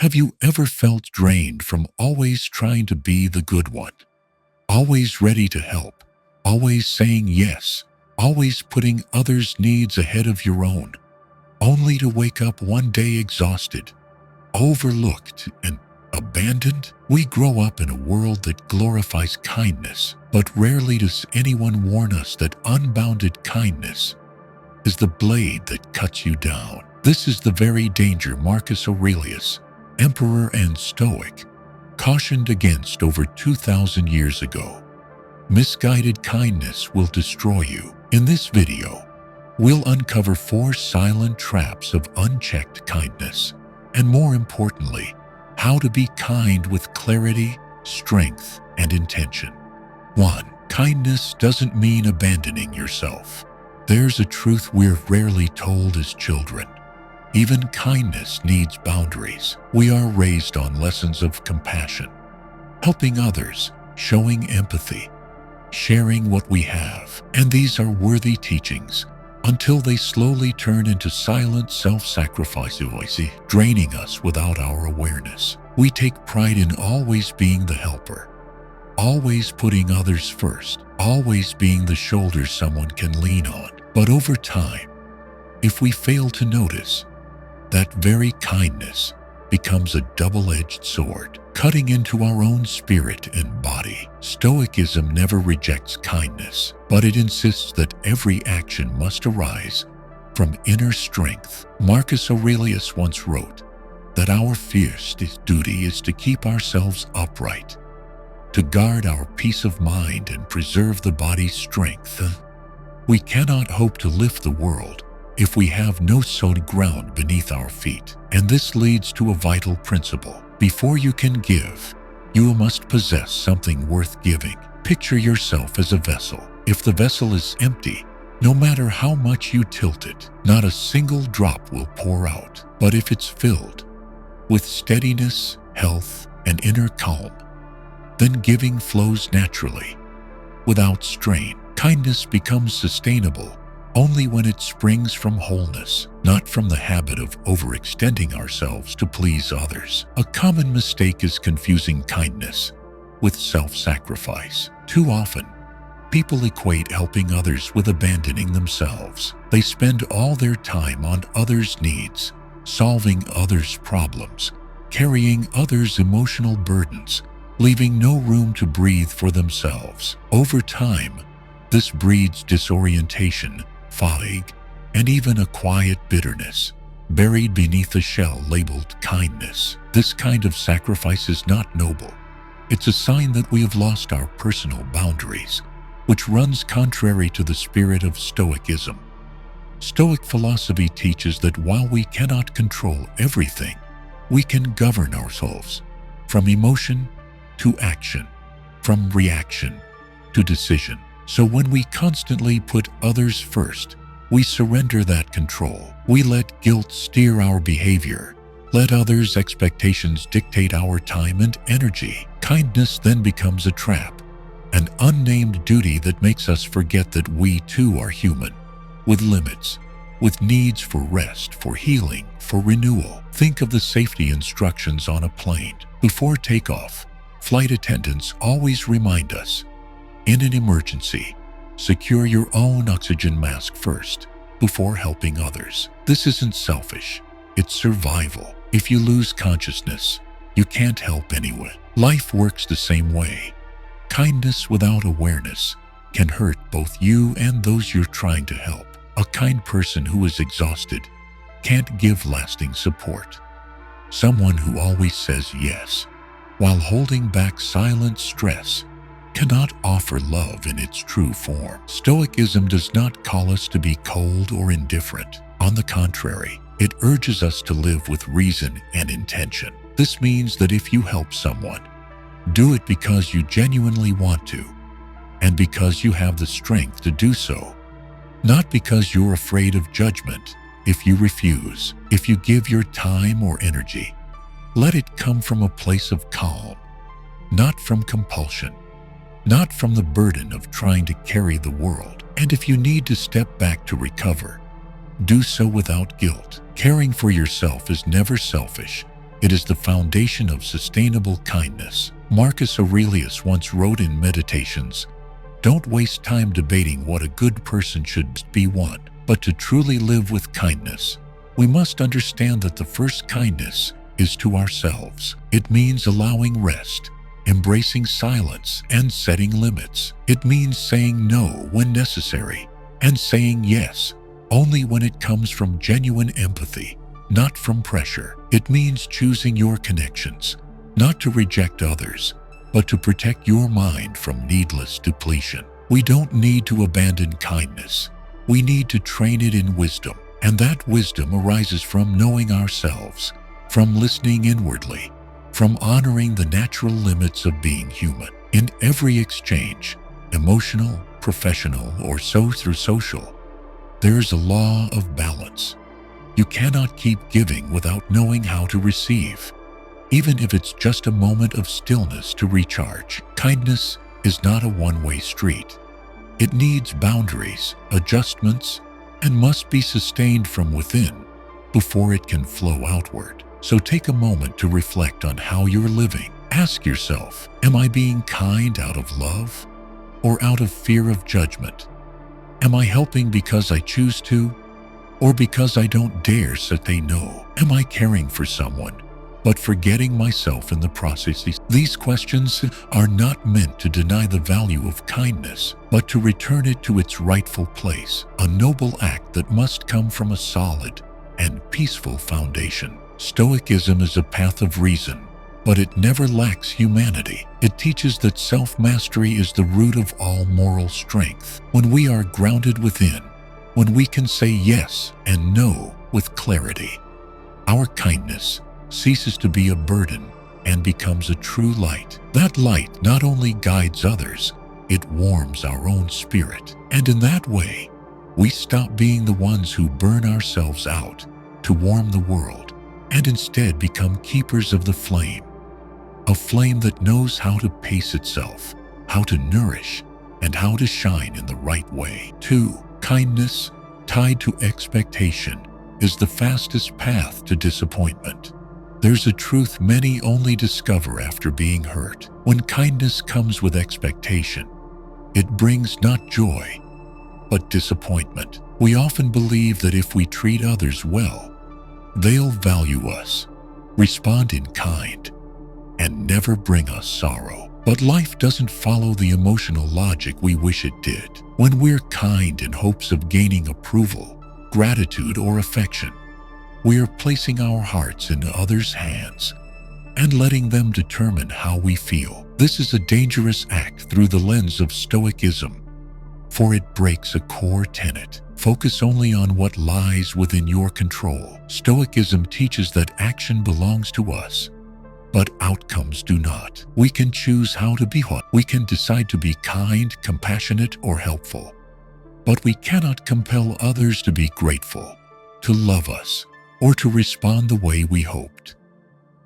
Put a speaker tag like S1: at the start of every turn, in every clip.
S1: Have you ever felt drained from always trying to be the good one? Always ready to help, always saying yes, always putting others' needs ahead of your own, only to wake up one day exhausted, overlooked, and abandoned? We grow up in a world that glorifies kindness, but rarely does anyone warn us that unbounded kindness is the blade that cuts you down. This is the very danger Marcus Aurelius, emperor and Stoic, cautioned against over 2,000 years ago. Misguided kindness will destroy you. In this video, we'll uncover 4 silent traps of unchecked kindness, and more importantly, how to be kind with clarity, strength, and intention. 1. Kindness doesn't mean abandoning yourself. There's a truth we're rarely told as children. Even kindness needs boundaries. We are raised on lessons of compassion, helping others, showing empathy, sharing what we have. And these are worthy teachings until they slowly turn into silent self-sacrifice, draining us without our awareness. We take pride in always being the helper, always putting others first, always being the shoulder someone can lean on. But over time, if we fail to notice, that very kindness becomes a double-edged sword, cutting into our own spirit and body. Stoicism never rejects kindness, but it insists that every action must arise from inner strength. Marcus Aurelius once wrote that our fiercest duty is to keep ourselves upright, to guard our peace of mind and preserve the body's strength. We cannot hope to lift the world if we have no solid ground beneath our feet. And this leads to a vital principle. Before you can give, you must possess something worth giving. Picture yourself as a vessel. If the vessel is empty, no matter how much you tilt it, not a single drop will pour out. But if it's filled with steadiness, health, and inner calm, then giving flows naturally, without strain. Kindness becomes sustainable only when it springs from wholeness, not from the habit of overextending ourselves to please others. A common mistake is confusing kindness with self-sacrifice. Too often, people equate helping others with abandoning themselves. They spend all their time on others' needs, solving others' problems, carrying others' emotional burdens, leaving no room to breathe for themselves. Over time, this breeds disorientation, fatigue, and even a quiet bitterness buried beneath a shell labeled kindness. This kind of sacrifice is not noble. It's a sign that we have lost our personal boundaries, which runs contrary to the spirit of Stoicism. Stoic philosophy teaches that while we cannot control everything, we can govern ourselves from emotion to action, from reaction to decision. So when we constantly put others first, we surrender that control. We let guilt steer our behavior, let others' expectations dictate our time and energy. Kindness then becomes a trap, an unnamed duty that makes us forget that we too are human, with limits, with needs for rest, for healing, for renewal. Think of the safety instructions on a plane. Before takeoff, flight attendants always remind us, in an emergency, secure your own oxygen mask first before helping others. This isn't selfish, it's survival. If you lose consciousness, you can't help anyone. Life works the same way. Kindness without awareness can hurt both you and those you're trying to help. A kind person who is exhausted can't give lasting support. Someone who always says yes while holding back silent stress cannot offer love in its true form. Stoicism does not call us to be cold or indifferent. On the contrary, it urges us to live with reason and intention. This means that if you help someone, do it because you genuinely want to, and because you have the strength to do so, not because you're afraid of judgment. If you refuse, if you give your time or energy, let it come from a place of calm, not from compulsion, not from the burden of trying to carry the world. And if you need to step back to recover, do so without guilt. Caring for yourself is never selfish. It is the foundation of sustainable kindness. Marcus Aurelius once wrote in Meditations, "Don't waste time debating what a good person should be one, but to truly live with kindness, we must understand that the first kindness is to ourselves. It means allowing rest, embracing silence, and setting limits. It means saying no when necessary, and saying yes only when it comes from genuine empathy, not from pressure. It means choosing your connections, not to reject others, but to protect your mind from needless depletion. We don't need to abandon kindness. We need to train it in wisdom, and that wisdom arises from knowing ourselves, from listening inwardly, from honoring the natural limits of being human. In every exchange, emotional, professional, or through social, there is a law of balance. You cannot keep giving without knowing how to receive, even if it's just a moment of stillness to recharge. Kindness is not a one-way street. It needs boundaries, adjustments, and must be sustained from within before it can flow outward. So take a moment to reflect on how you're living. Ask yourself, am I being kind out of love or out of fear of judgment? Am I helping because I choose to, or because I don't dare say no? Am I caring for someone, but forgetting myself in the process? These questions are not meant to deny the value of kindness, but to return it to its rightful place, a noble act that must come from a solid and peaceful foundation. Stoicism is a path of reason, but it never lacks humanity. It teaches that self-mastery is the root of all moral strength. When we are grounded within, when we can say yes and no with clarity, our kindness ceases to be a burden and becomes a true light. That light not only guides others, it warms our own spirit. And in that way, we stop being the ones who burn ourselves out to warm the world, and instead become keepers of the flame. A flame that knows how to pace itself, how to nourish, and how to shine in the right way. 2. Kindness, tied to expectation, is the fastest path to disappointment. There's a truth many only discover after being hurt. When kindness comes with expectation, it brings not joy, but disappointment. We often believe that if we treat others well, they'll value us, respond in kind, and never bring us sorrow. But life doesn't follow the emotional logic we wish it did. When we're kind in hopes of gaining approval, gratitude, or affection, we are placing our hearts in others' hands and letting them determine how we feel. This is a dangerous act through the lens of Stoicism, for it breaks a core tenet. Focus only on what lies within your control. Stoicism teaches that action belongs to us, but outcomes do not. We can choose how to be what. We can decide to be kind, compassionate, or helpful. But we cannot compel others to be grateful, to love us, or to respond the way we hoped.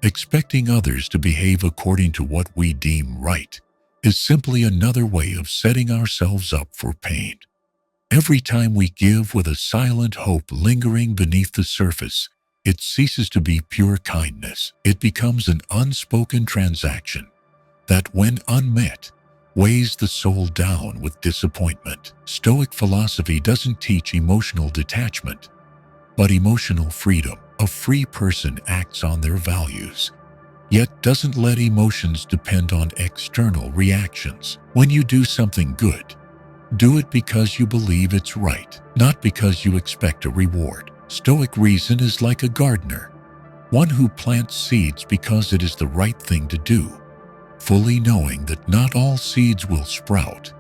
S1: Expecting others to behave according to what we deem right is simply another way of setting ourselves up for pain. Every time we give with a silent hope lingering beneath the surface, it ceases to be pure kindness. It becomes an unspoken transaction that, when unmet, weighs the soul down with disappointment. Stoic philosophy doesn't teach emotional detachment, but emotional freedom. A free person acts on their values, yet doesn't let emotions depend on external reactions. When you do something good, do it because you believe it's right, not because you expect a reward. Stoic reason is like a gardener, one who plants seeds because it is the right thing to do, fully knowing that not all seeds will sprout,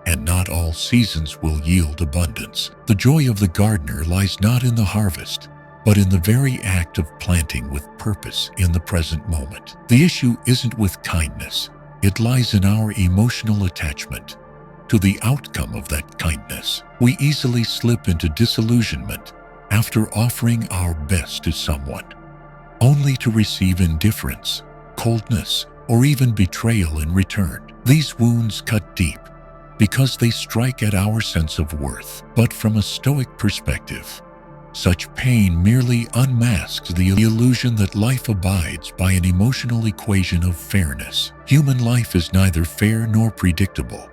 S1: and not all seasons will yield abundance. The joy of the gardener lies not in the harvest, but in the very act of planting with purpose in the present moment. The issue isn't with kindness. It lies in our emotional attachment to the outcome of that kindness. We easily slip into disillusionment after offering our best to someone, only to receive indifference, coldness, or even betrayal in return. These wounds cut deep because they strike at our sense of worth. But from a Stoic perspective, Such pain merely unmasks the illusion that life abides by an emotional equation of fairness. Human life is neither fair nor predictable.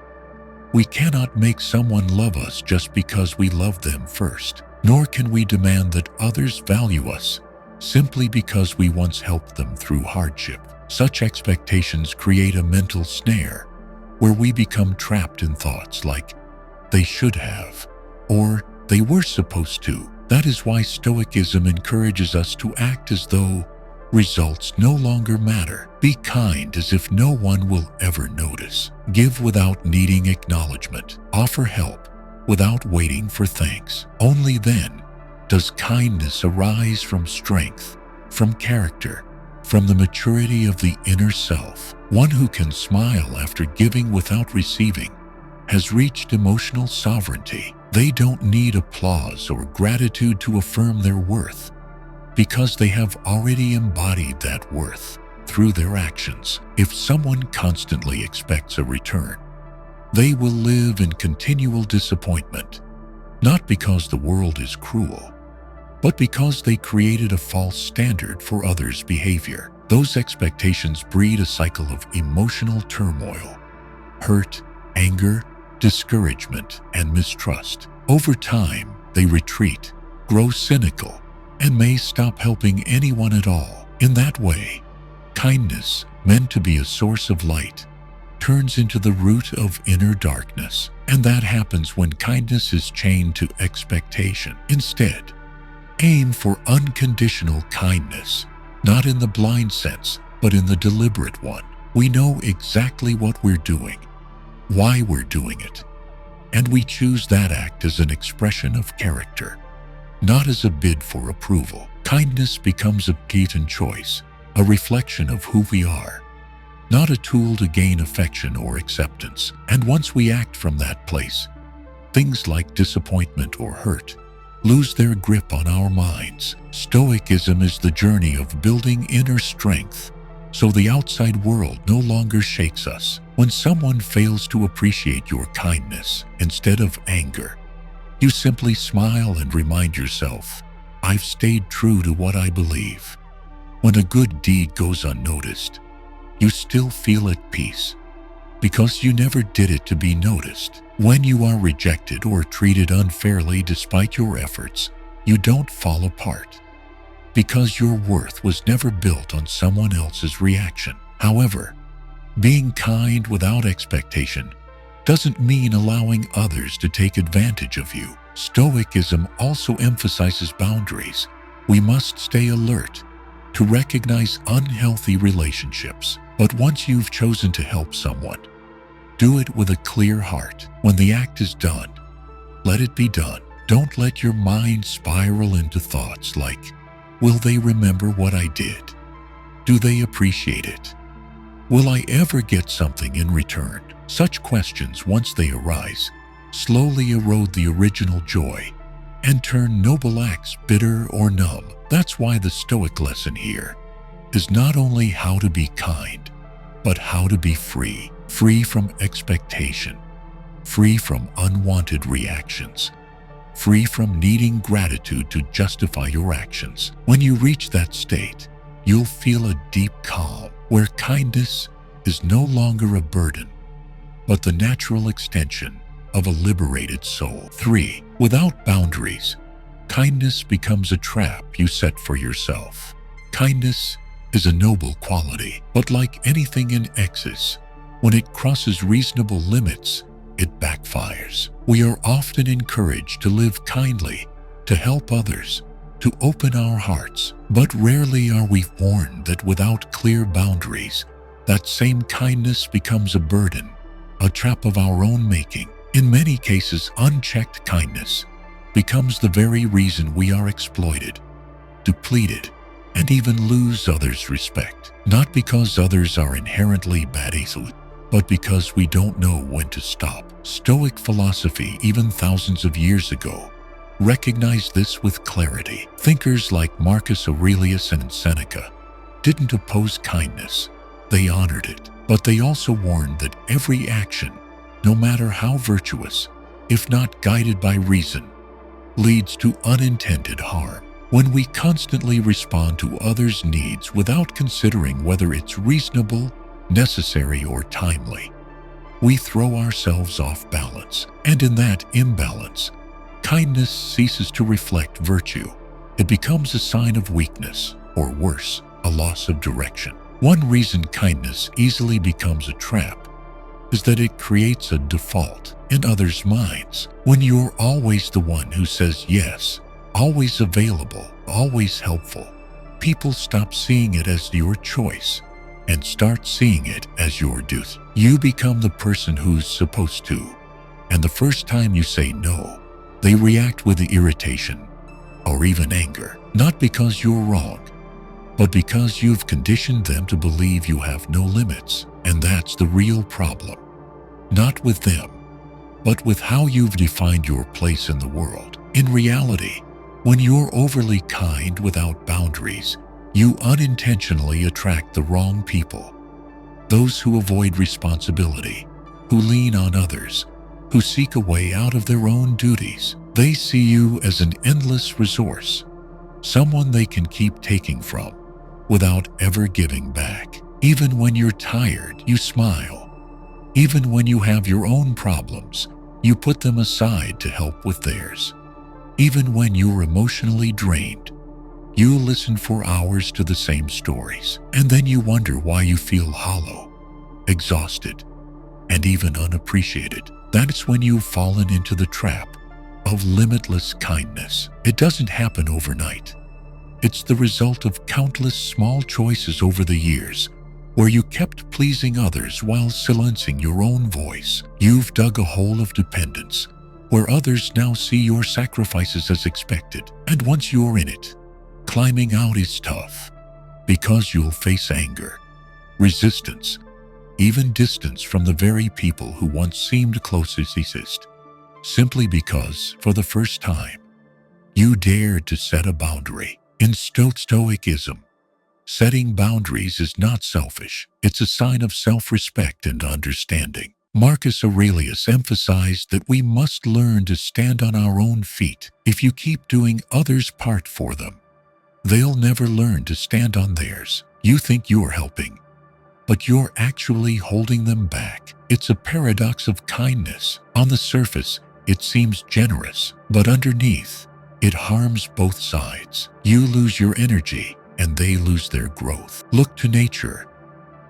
S1: We cannot make someone love us just because we love them first, nor can we demand that others value us simply because we once helped them through hardship. Such expectations create a mental snare where we become trapped in thoughts like, they should have, or they were supposed to. That is why Stoicism encourages us to act as though results no longer matter. Be kind as if no one will ever notice. Give without needing acknowledgement. Offer help without waiting for thanks. Only then does kindness arise from strength, from character, from the maturity of the inner self. One who can smile after giving without receiving has reached emotional sovereignty. They don't need applause or gratitude to affirm their worth, because they have already embodied that worth through their actions. If someone constantly expects a return, they will live in continual disappointment, not because the world is cruel, but because they created a false standard for others' behavior. Those expectations breed a cycle of emotional turmoil, hurt, anger, discouragement, and mistrust. Over time, they retreat, grow cynical, and may stop helping anyone at all. In that way, kindness, meant to be a source of light, turns into the root of inner darkness. And that happens when kindness is chained to expectation. Instead, aim for unconditional kindness, not in the blind sense, but in the deliberate one. We know exactly what we're doing, why we're doing it, and we choose that act as an expression of character, not as a bid for approval. Kindness becomes a patent choice, a reflection of who we are, not a tool to gain affection or acceptance. And once we act from that place, things like disappointment or hurt lose their grip on our minds. Stoicism is the journey of building inner strength, so the outside world no longer shakes us. When someone fails to appreciate your kindness, instead of anger, you simply smile and remind yourself, I've stayed true to what I believe. When a good deed goes unnoticed, you still feel at peace, because you never did it to be noticed. When you are rejected or treated unfairly despite your efforts, you don't fall apart, because your worth was never built on someone else's reaction. However, being kind without expectation doesn't mean allowing others to take advantage of you. Stoicism also emphasizes boundaries. We must stay alert to recognize unhealthy relationships. But once you've chosen to help someone, do it with a clear heart. When the act is done, let it be done. Don't let your mind spiral into thoughts like, will they remember what I did? Do they appreciate it? Will I ever get something in return? Such questions, once they arise, slowly erode the original joy and turn noble acts bitter or numb. That's why the Stoic lesson here is not only how to be kind, but how to be free. Free from expectation, free from unwanted reactions, free from needing gratitude to justify your actions. When you reach that state, you'll feel a deep calm where kindness is no longer a burden, but the natural extension of a liberated soul. 3. Without boundaries, kindness becomes a trap you set for yourself. Kindness is a noble quality, but like anything in excess, when it crosses reasonable limits, it backfires. We are often encouraged to live kindly, to help others, to open our hearts, but rarely are we warned that without clear boundaries, that same kindness becomes a burden, a trap of our own making. In many cases, unchecked kindness becomes the very reason we are exploited, depleted, and even lose others' respect. Not because others are inherently bad, but because we don't know when to stop. Stoic philosophy, even thousands of years ago, recognized this with clarity. Thinkers like Marcus Aurelius and Seneca didn't oppose kindness, they honored it. But they also warned that every action, no matter how virtuous, if not guided by reason, leads to unintended harm. When we constantly respond to others' needs without considering whether it's reasonable, necessary, or timely, we throw ourselves off balance. And in that imbalance, kindness ceases to reflect virtue. It becomes a sign of weakness, or worse, a loss of direction. One reason kindness easily becomes a trap is that it creates a default in others' minds. When you're always the one who says yes, always available, always helpful, people stop seeing it as your choice and start seeing it as your duty. You become the person who's supposed to, and the first time you say no, they react with irritation or even anger, not because you're wrong, but because you've conditioned them to believe you have no limits. And that's the real problem. Not with them, but with how you've defined your place in the world. In reality, when you're overly kind without boundaries, you unintentionally attract the wrong people. Those who avoid responsibility, who lean on others, who seek a way out of their own duties. They see you as an endless resource, someone they can keep taking from without ever giving back. Even when you're tired, you smile. Even when you have your own problems, you put them aside to help with theirs. Even when you're emotionally drained, you listen for hours to the same stories, and then you wonder why you feel hollow, exhausted, and even unappreciated. That's when you've fallen into the trap of limitless kindness. It doesn't happen overnight. It's the result of countless small choices over the years where you kept pleasing others while silencing your own voice. You've dug a hole of dependence where others now see your sacrifices as expected. And once you're in it, climbing out is tough because you'll face anger, resistance, even distance from the very people who once seemed closest, simply because, for the first time, you dared to set a boundary. In Stoicism, setting boundaries is not selfish. It's a sign of self-respect and understanding. Marcus Aurelius emphasized that we must learn to stand on our own feet. If you keep doing others' part for them, they'll never learn to stand on theirs. You think you're helping, but you're actually holding them back. It's a paradox of kindness. On the surface, it seems generous, but underneath, it harms both sides. You lose your energy, and they lose their growth. Look to nature.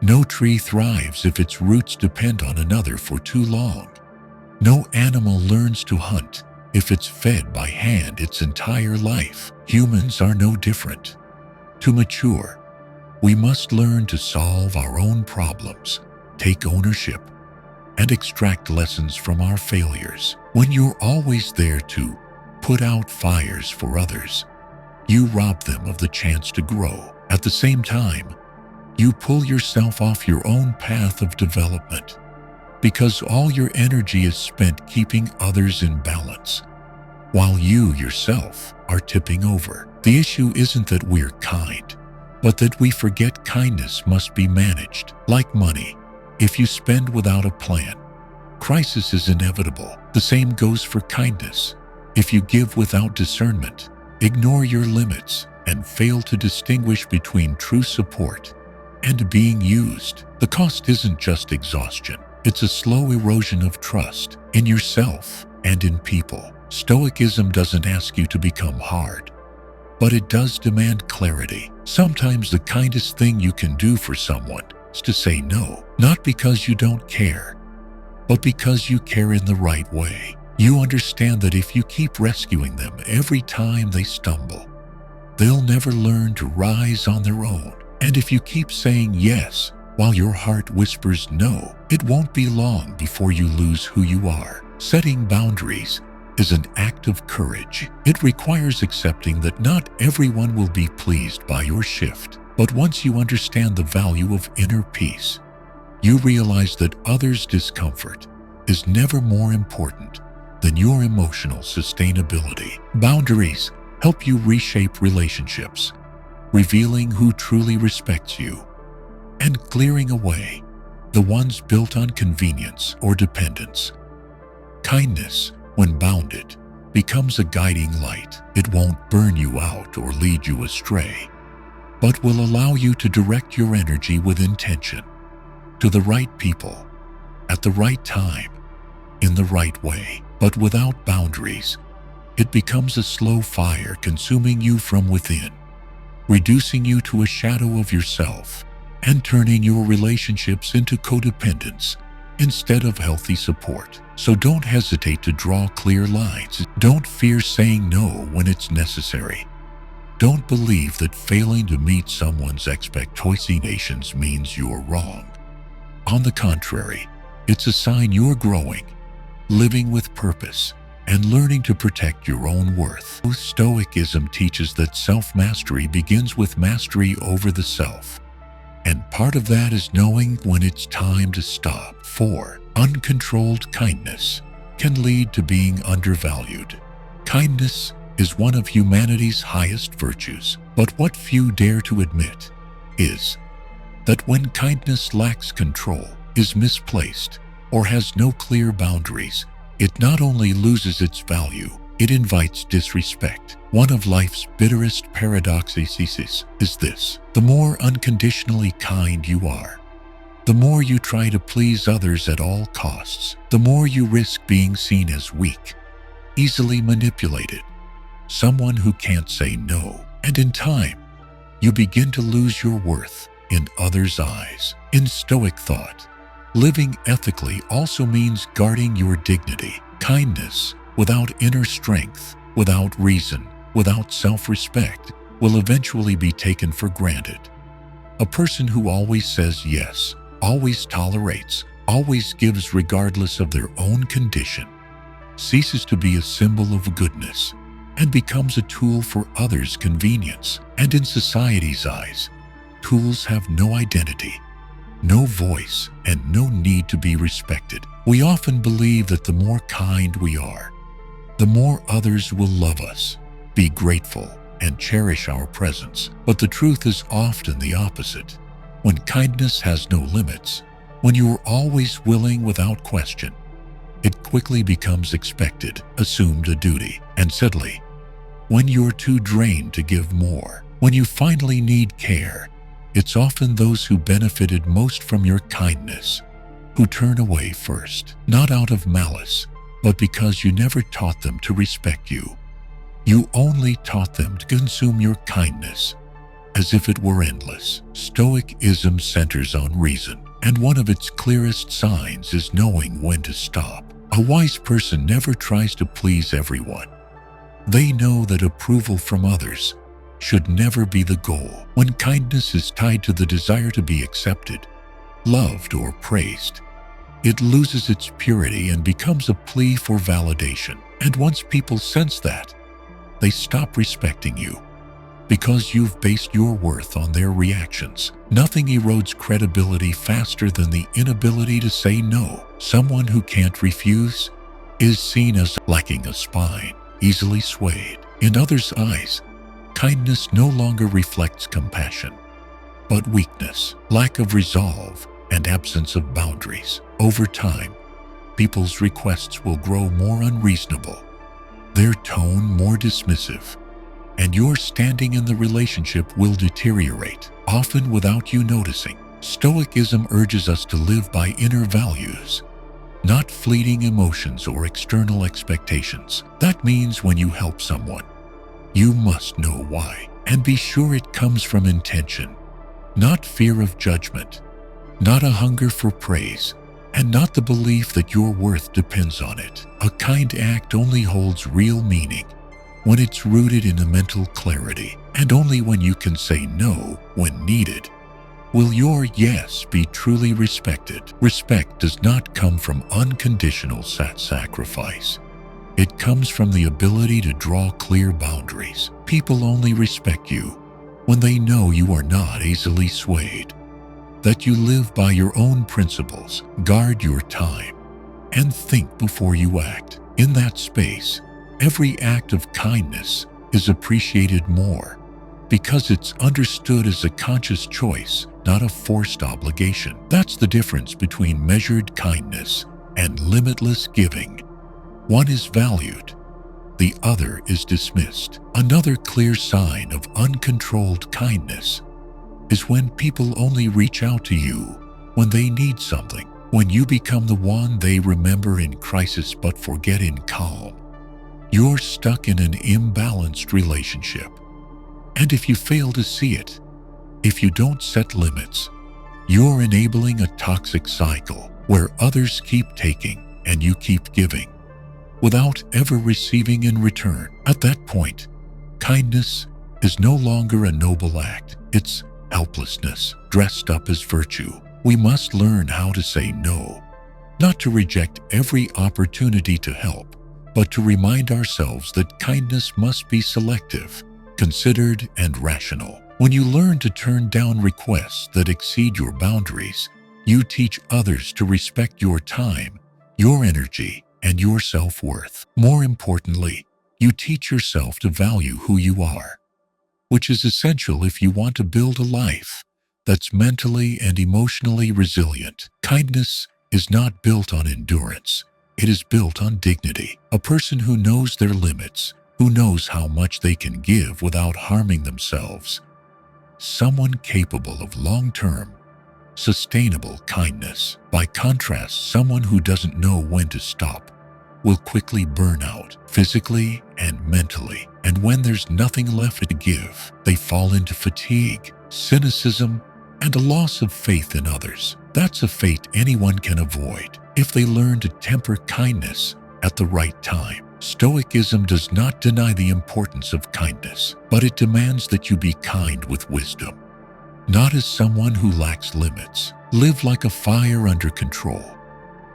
S1: No tree thrives if its roots depend on another for too long. No animal learns to hunt if it's fed by hand its entire life. Humans are no different. To mature, we must learn to solve our own problems, take ownership, and extract lessons from our failures. When you're always there to put out fires for others, you rob them of the chance to grow. At the same time, you pull yourself off your own path of development because all your energy is spent keeping others in balance, while you yourself are tipping over. The issue isn't that we're kind, but that we forget kindness must be managed. Like money, if you spend without a plan, crisis is inevitable. The same goes for kindness. If you give without discernment, ignore your limits, and fail to distinguish between true support and being used, the cost isn't just exhaustion. It's a slow erosion of trust in yourself and in people. Stoicism doesn't ask you to become hard, but it does demand clarity. Sometimes the kindest thing you can do for someone is to say no, not because you don't care, but because you care in the right way. You understand that if you keep rescuing them every time they stumble, they'll never learn to rise on their own. And if you keep saying yes while your heart whispers no, it won't be long before you lose who you are. Setting boundaries is an act of courage. It requires accepting that not everyone will be pleased by your shift. But once you understand the value of inner peace, you realize that others' discomfort is never more important than your emotional sustainability. Boundaries help you reshape relationships, revealing who truly respects you and clearing away the ones built on convenience or dependence. Kindness, when bounded, becomes a guiding light. It won't burn you out or lead you astray, but will allow you to direct your energy with intention to the right people, at the right time, in the right way. But without boundaries, it becomes a slow fire consuming you from within, reducing you to a shadow of yourself and turning your relationships into codependence instead of healthy support. So don't hesitate to draw clear lines. Don't fear saying no when it's necessary. Don't believe that failing to meet someone's expectations means you're wrong. On the contrary, it's a sign you're growing, living with purpose, and learning to protect your own worth. Stoicism teaches that self-mastery begins with mastery over the self, and part of that is knowing when it's time to stop. 4. Uncontrolled kindness can lead to being undervalued. Kindness is one of humanity's highest virtues, but what few dare to admit is that when kindness lacks control, is misplaced, or has no clear boundaries, it not only loses its value, it invites disrespect. One of life's bitterest paradoxes is this: the more unconditionally kind you are, the more you try to please others at all costs, the more you risk being seen as weak, easily manipulated, someone who can't say no, and in time, you begin to lose your worth in others' eyes. In Stoic thought, living ethically also means guarding your dignity. Kindness without inner strength, without reason, without self-respect, will eventually be taken for granted. A person who always says yes, always tolerates, always gives regardless of their own condition, ceases to be a symbol of goodness and becomes a tool for others' convenience. And in society's eyes, tools have no identity, no voice, and no need to be respected. We often believe that the more kind we are, the more others will love us, be grateful, and cherish our presence. But the truth is often the opposite. When kindness has no limits, when you are always willing without question, it quickly becomes expected, assumed a duty. And suddenly, when you're too drained to give more, when you finally need care, it's often those who benefited most from your kindness who turn away first, not out of malice, but because you never taught them to respect you. You only taught them to consume your kindness as if it were endless. Stoicism centers on reason, and one of its clearest signs is knowing when to stop. A wise person never tries to please everyone. They know that approval from others should never be the goal. When kindness is tied to the desire to be accepted, loved, or praised, it loses its purity and becomes a plea for validation. And once people sense that, they stop respecting you because you've based your worth on their reactions. Nothing erodes credibility faster than the inability to say no. Someone who can't refuse is seen as lacking a spine, easily swayed. In others' eyes, kindness no longer reflects compassion, but weakness, lack of resolve, and absence of boundaries. Over time, people's requests will grow more unreasonable, their tone more dismissive, and your standing in the relationship will deteriorate, often without you noticing. Stoicism urges us to live by inner values, not fleeting emotions or external expectations. That means when you help someone, you must know why, and be sure it comes from intention, not fear of judgment, not a hunger for praise, and not the belief that your worth depends on it. A kind act only holds real meaning when it's rooted in a mental clarity, and only when you can say no when needed will your yes be truly respected. Respect does not come from unconditional sacrifice. It comes from the ability to draw clear boundaries. People only respect you when they know you are not easily swayed, that you live by your own principles, guard your time, and think before you act. In that space, every act of kindness is appreciated more because it's understood as a conscious choice, not a forced obligation. That's the difference between measured kindness and limitless giving. One is valued, the other is dismissed. Another clear sign of uncontrolled kindness is when people only reach out to you when they need something, when you become the one they remember in crisis but forget in calm. You're stuck in an imbalanced relationship. And if you fail to see it, if you don't set limits, you're enabling a toxic cycle where others keep taking and you keep giving without ever receiving in return. At that point, kindness is no longer a noble act. It's helplessness dressed up as virtue. We must learn how to say no, not to reject every opportunity to help, but to remind ourselves that kindness must be selective, considered, and rational. When you learn to turn down requests that exceed your boundaries, you teach others to respect your time, your energy, and your self-worth. More importantly, you teach yourself to value who you are, which is essential if you want to build a life that's mentally and emotionally resilient. Kindness is not built on endurance. It is built on dignity. A person who knows their limits, who knows how much they can give without harming themselves. Someone capable of long-term, sustainable kindness. By contrast, someone who doesn't know when to stop will quickly burn out, physically and mentally. And when there's nothing left to give, they fall into fatigue, cynicism, and a loss of faith in others. That's a fate anyone can avoid if they learn to temper kindness at the right time. Stoicism does not deny the importance of kindness, but it demands that you be kind with wisdom. Not as someone who lacks limits. Live like a fire under control,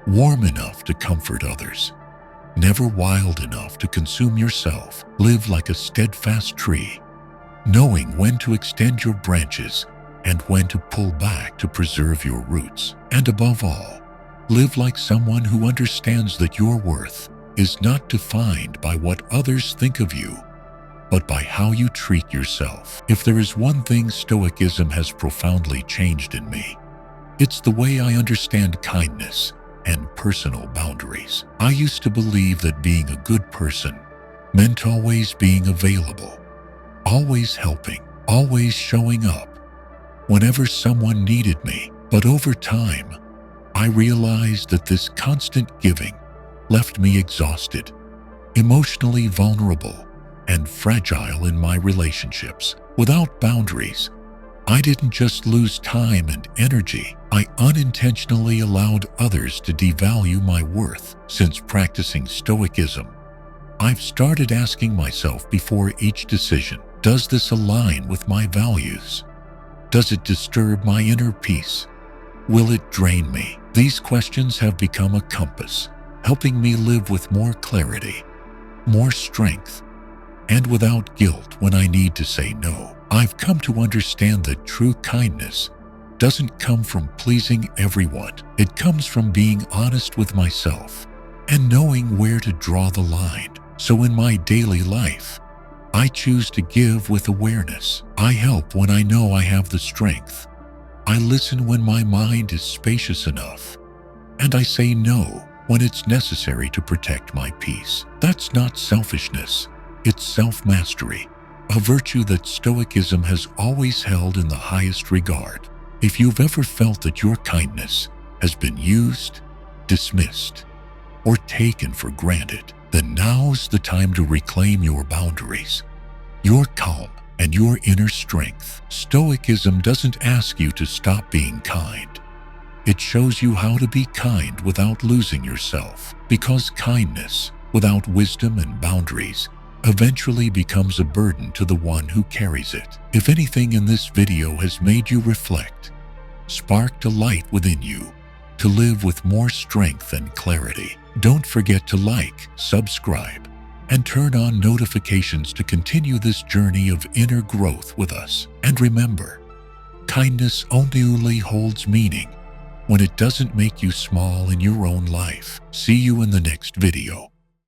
S1: warm enough to comfort others, never wild enough to consume yourself. Live like a steadfast tree, knowing when to extend your branches and when to pull back to preserve your roots. And above all, live like someone who understands that your worth is not defined by what others think of you, but by how you treat yourself. If there is one thing Stoicism has profoundly changed in me, it's the way I understand kindness and personal boundaries. I used to believe that being a good person meant always being available, always helping, always showing up whenever someone needed me. But over time, I realized that this constant giving left me exhausted, emotionally vulnerable, and fragile in my relationships. Without boundaries, I didn't just lose time and energy, I unintentionally allowed others to devalue my worth. Since practicing Stoicism, I've started asking myself before each decision, does this align with my values? Does it disturb my inner peace? Will it drain me? These questions have become a compass, helping me live with more clarity, more strength, and without guilt when I need to say no. I've come to understand that true kindness doesn't come from pleasing everyone. It comes from being honest with myself and knowing where to draw the line. So in my daily life, I choose to give with awareness. I help when I know I have the strength. I listen when my mind is spacious enough. And I say no when it's necessary to protect my peace. That's not selfishness. It's self-mastery, a virtue that Stoicism has always held in the highest regard. If you've ever felt that your kindness has been used, dismissed, or taken for granted, then now's the time to reclaim your boundaries, your calm, and your inner strength. Stoicism doesn't ask you to stop being kind. It shows you how to be kind without losing yourself, because kindness without wisdom and boundaries eventually becomes a burden to the one who carries it. If anything in this video has made you reflect, sparked a light within you to live with more strength and clarity, don't forget to like, subscribe, and turn on notifications to continue this journey of inner growth with us. And remember, kindness only holds meaning when it doesn't make you small in your own life. See you in the next video.